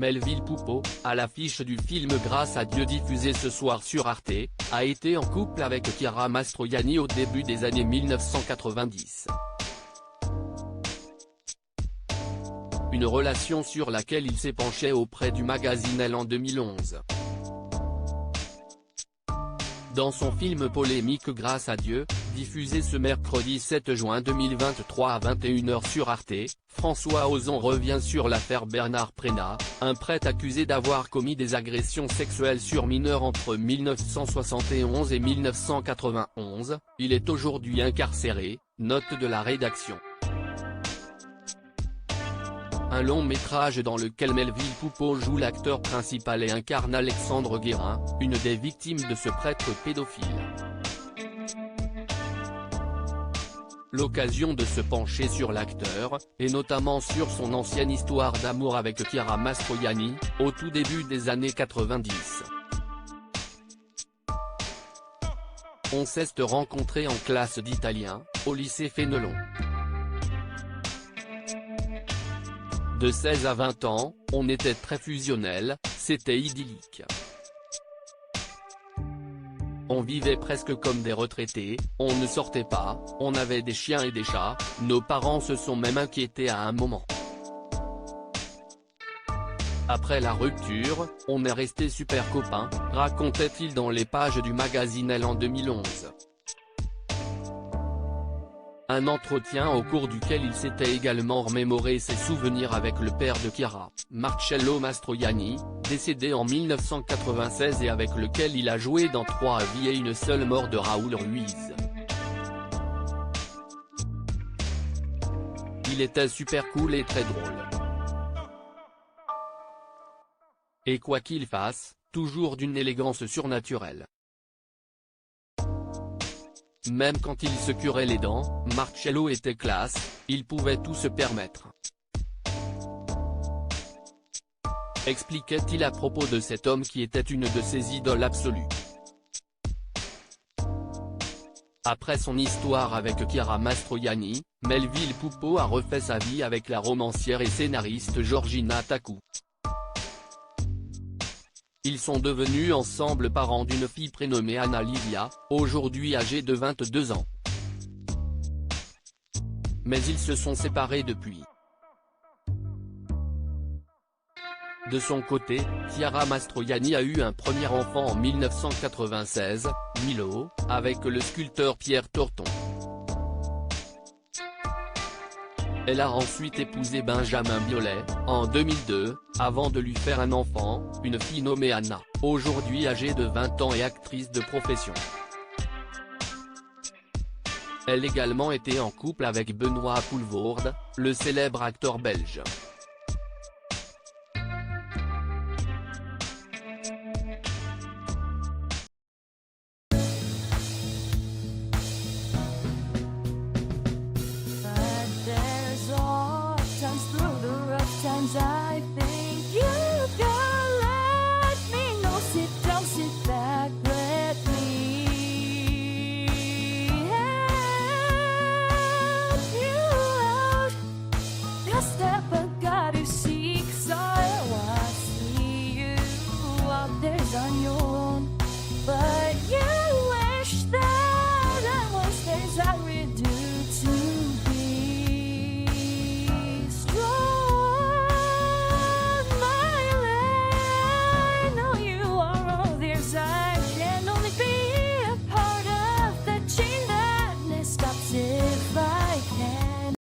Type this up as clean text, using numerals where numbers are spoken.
Melville Poupeau, à l'affiche du film Grâce à Dieu diffusé ce soir sur Arte, a été en couple avec Chiara Mastroianni au début des années 1990. Une relation sur laquelle il s'est penché auprès du magazine Elle en 2011. Dans son film polémique Grâce à Dieu, diffusé ce mercredi 7 juin 2023 à 21h sur Arte, François Ozon revient sur l'affaire Bernard Prénat, un prêtre accusé d'avoir commis des agressions sexuelles sur mineurs entre 1971 et 1991, il est aujourd'hui incarcéré, note de la rédaction. Un long métrage dans lequel Melville Poupeau joue l'acteur principal et incarne Alexandre Guérin, une des victimes de ce prêtre pédophile. L'occasion de se pencher sur l'acteur, et notamment sur son ancienne histoire d'amour avec Chiara Mastroianni, au tout début des années 90. On s'est rencontrés en classe d'italien, au lycée Fénelon. De 16 à 20 ans, on était très fusionnels, c'était idyllique. On vivait presque comme des retraités, on ne sortait pas, on avait des chiens et des chats, nos parents se sont même inquiétés à un moment. Après la rupture, on est restés super copains, racontait-il dans les pages du magazine Elle en 2011. Un entretien au cours duquel il s'était également remémoré ses souvenirs avec le père de Chiara, Marcello Mastroianni, décédé en 1996 et avec lequel il a joué dans 3 vies et une seule mort de Raoul Ruiz. Il était super cool et très drôle. Et quoi qu'il fasse, toujours d'une élégance surnaturelle. Même quand il se curait les dents, Marcello était classe, il pouvait tout se permettre. Expliquait-il à propos de cet homme qui était une de ses idoles absolues. Après son histoire avec Chiara Mastroianni, Melville Poupeau a refait sa vie avec la romancière et scénariste Georgina Taccu. Ils sont devenus ensemble parents d'une fille prénommée Anna Livia, aujourd'hui âgée de 22 ans. Mais ils se sont séparés depuis. De son côté, Chiara Mastroianni a eu un premier enfant en 1996, Milo, avec le sculpteur Pierre Torton. Elle a ensuite épousé Benjamin Biolay, en 2002, avant de lui faire un enfant, une fille nommée Anna, aujourd'hui âgée de 20 ans et actrice de profession. Elle également était en couple avec Benoît Poelvoorde, le célèbre acteur belge.